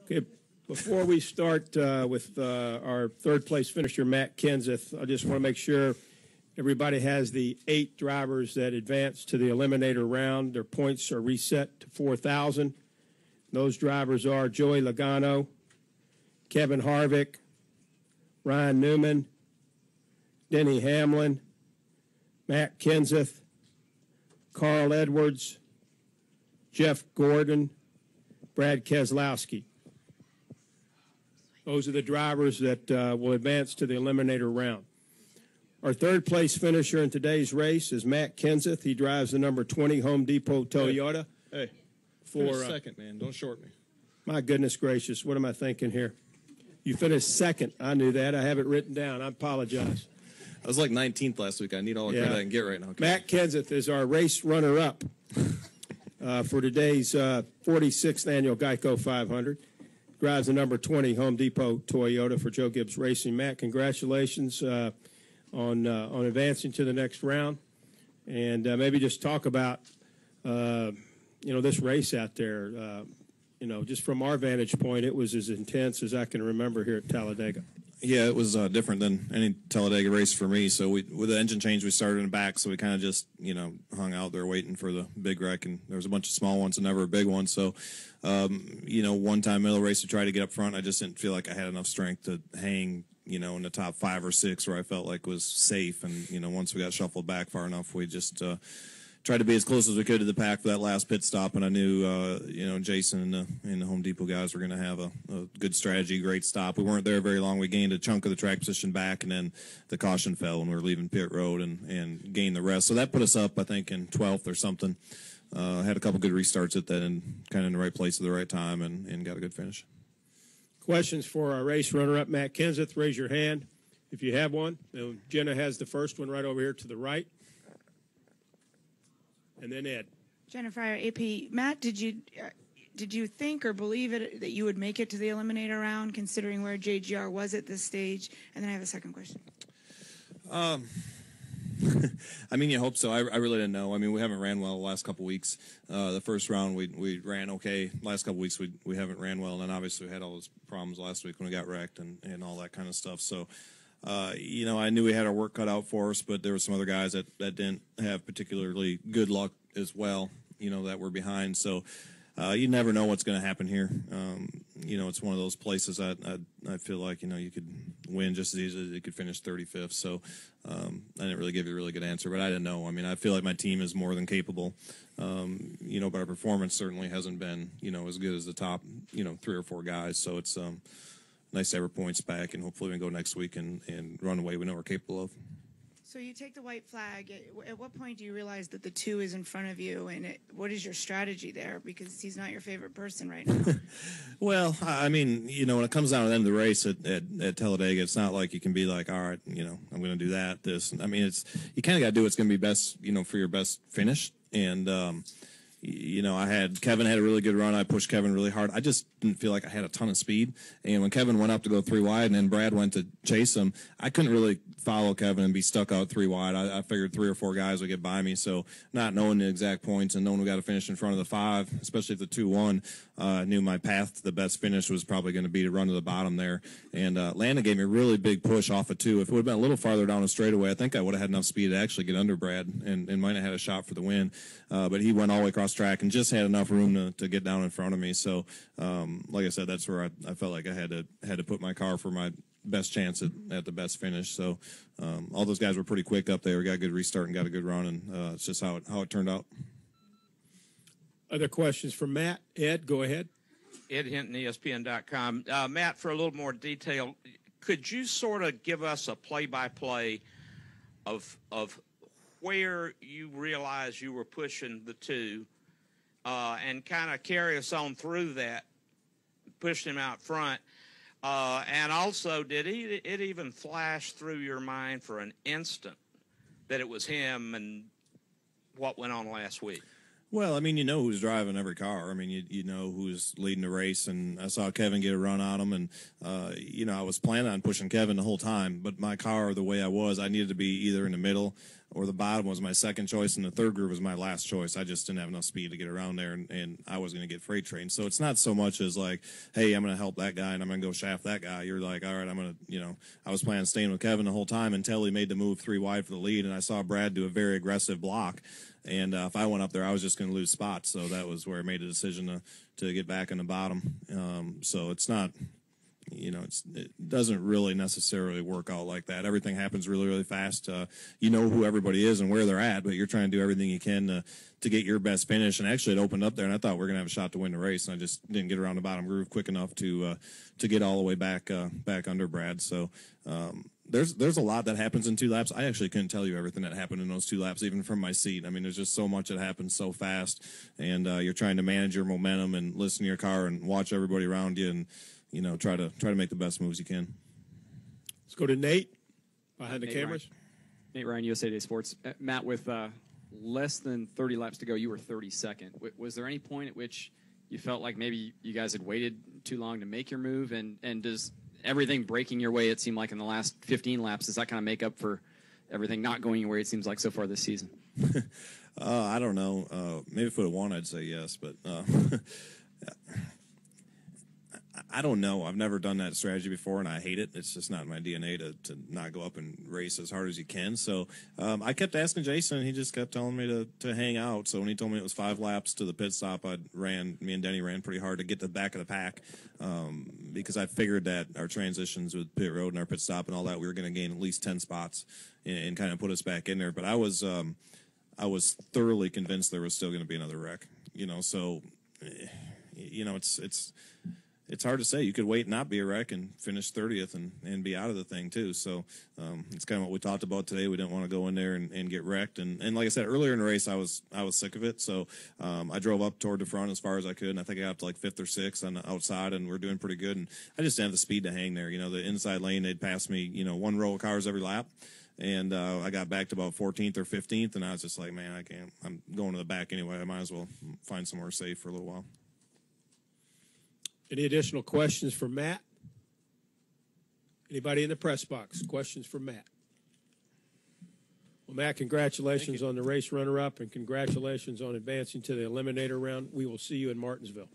Okay, before we start with our third place finisher, Matt Kenseth, I just want to make sure everybody has the 8 drivers that advance to the eliminator round. Their points are reset to 4,000. Those drivers are Joey Logano, Kevin Harvick, Ryan Newman, Denny Hamlin, Matt Kenseth, Carl Edwards, Jeff Gordon, Brad Keselowski. Those are the drivers that will advance to the eliminator round. Our third place finisher in today's race is Matt Kenseth. He drives the number 20 Home Depot Toyota. Hey, for second, man. Don't short me. My goodness gracious, what am I thinking here? You finished second. I knew that. I have it written down. I apologize. I was like 19th last week. I need all the credit I can get right now. Okay. Matt Kenseth is our race runner-up for today's 46th annual GEICO 500. Drives the number 20 Home Depot Toyota for Joe Gibbs Racing. Matt, congratulations on advancing to the next round, and maybe just talk about this race out there. Just from our vantage point, it was as intense as I can remember here at Talladaega. Yeah, it was different than any Talladaega race for me. So with the engine change, we started in the back, so we kind of just hung out there waiting for the big wreck, and there was a bunch of small ones and never a big one. So one time middle race to try to get up front, I just didn't feel like I had enough strength to hang in the top 5 or 6 where I felt like was safe. And once we got shuffled back far enough, we just tried to be as close as we could to the pack for that last pit stop, and I knew, Jason and the Home Depot guys were going to have a good strategy, great stop. We weren't there very long. We gained a chunk of the track position back, and then the caution fell when we were leaving pit road and gained the rest. So that put us up, I think, in 12th or something. Had a couple good restarts at that and kind of in the right place at the right time and got a good finish. Questions for our race runner-up, Matt Kenseth? Raise your hand if you have one. Jenna has the first one right over here to the right. And then Ed. Jennifer, AP. Matt, did you think or believe that you would make it to the eliminator round, considering where JGR was at this stage? And then I have a second question. You hope so. I really didn't know. We haven't ran well the last couple weeks. The first round we ran okay. Last couple weeks we haven't ran well, and then obviously we had all those problems last week when we got wrecked and all that kind of stuff. So. I knew we had our work cut out for us, but there were some other guys that didn't have particularly good luck as well, that were behind. So you never know what's going to happen here. It's one of those places I feel like, you could win just as easily as you could finish 35th. So I didn't really give you a really good answer, but I didn't know. I feel like my team is more than capable, but our performance certainly hasn't been, as good as the top, 3 or 4 guys. So it's nice to have our points back, and hopefully we can go next week and run away we know we're capable of. So you take the white flag. At what point do you realize that the 2 is in front of you, and what is your strategy there? Because he's not your favorite person right now. Well, when it comes down to the end of the race at Talladaega, it's not like you can be like, all right, I'm going to do that, this. It's you kind of got to do what's going to be best, for your best finish. And Kevin had a really good run. I pushed Kevin really hard. I just didn't feel like I had a ton of speed. And when Kevin went up to go 3 wide and then Brad went to chase him, I couldn't really follow Kevin and be stuck out 3 wide. I figured 3 or 4 guys would get by me. So not knowing the exact points and knowing we got to finish in front of the 5, especially at the 2-1, I knew my path to the best finish was probably going to be to run to the bottom there. And Landon gave me a really big push off of 2. If it would have been a little farther down the straightaway, I think I would have had enough speed to actually get under Brad and might have had a shot for the win. But he went all the way across track and just had enough room to get down in front of me. So, like I said, that's where I felt like I had to put my car for my best chance at the best finish. So all those guys were pretty quick up there. We got a good restart and got a good run, and it's just how it turned out. Other questions for Matt? Ed, go ahead. Ed Hinton, ESPN.com. Matt, for a little more detail, could you sort of give us a play-by-play of where you realized you were pushing the 2 and kind of carry us on through that, pushed him out front? And also, did it even flash through your mind for an instant that it was him and what went on last week? Well, you know who's driving every car. You know who's leading the race, and I saw Kevin get a run on him, and, I was planning on pushing Kevin the whole time, but my car, the way I was, I needed to be either in the middle or the bottom was my second choice, and the third groove was my last choice. I just didn't have enough speed to get around there, and I was going to get freight trained. So it's not so much as like, hey, I'm going to help that guy, and I'm going to go shaft that guy. You're like, all right, I'm going to, I was planning on staying with Kevin the whole time until he made the move 3 wide for the lead, and I saw Brad do a very aggressive block. And if I went up there, I was just going to lose spots. So that was where I made a decision to get back in the bottom. So it's not, it doesn't really necessarily work out like that. Everything happens really, really fast. You know who everybody is and where they're at, but you're trying to do everything you can to get your best finish. And actually, it opened up there, and I thought we were going to have a shot to win the race, and I just didn't get around the bottom groove quick enough to get all the way back under Brad. So. There's a lot that happens in 2 laps. I actually couldn't tell you everything that happened in those 2 laps, even from my seat. I mean, there's just so much that happens so fast, and you're trying to manage your momentum and listen to your car and watch everybody around you, and try to make the best moves you can. Let's go to Nate behind the cameras. Nate Ryan, USA Today Sports. Matt, with less than 30 laps to go, you were 32nd. Was there any point at which you felt like maybe you guys had waited too long to make your move, and does everything breaking your way, it seemed like in the last 15 laps, does that kind of make up for everything not going your way, it seems like, so far this season? I don't know. Maybe if it would have won, I'd say yes, but I don't know. I've never done that strategy before, and I hate it. It's just not in my DNA to not go up and race as hard as you can. So I kept asking Jason, and he just kept telling me to hang out. So when he told me it was 5 laps to the pit stop, me and Denny ran pretty hard to get to the back of the pack because I figured that our transitions with pit road and our pit stop and all that, we were going to gain at least 10 spots and kind of put us back in there. But I was thoroughly convinced there was still going to be another wreck. So it's hard to say. You could wait and not be a wreck and finish 30th and be out of the thing too. So it's kind of what we talked about today. We didn't want to go in there and get wrecked. And like I said, earlier in the race, I was sick of it. So I drove up toward the front as far as I could, and I think I got up to like 5th or 6th on the outside, and we're doing pretty good. And I just didn't have the speed to hang there. The inside lane, they'd pass me, 1 row of cars every lap. And I got back to about 14th or 15th, and I was just like, man, I can't. I'm going to the back anyway. I might as well find somewhere safe for a little while. Any additional questions for Matt? Anybody in the press box? Questions for Matt? Well, Matt, congratulations on the race runner-up, and congratulations on advancing to the eliminator round. We will see you in Martinsville.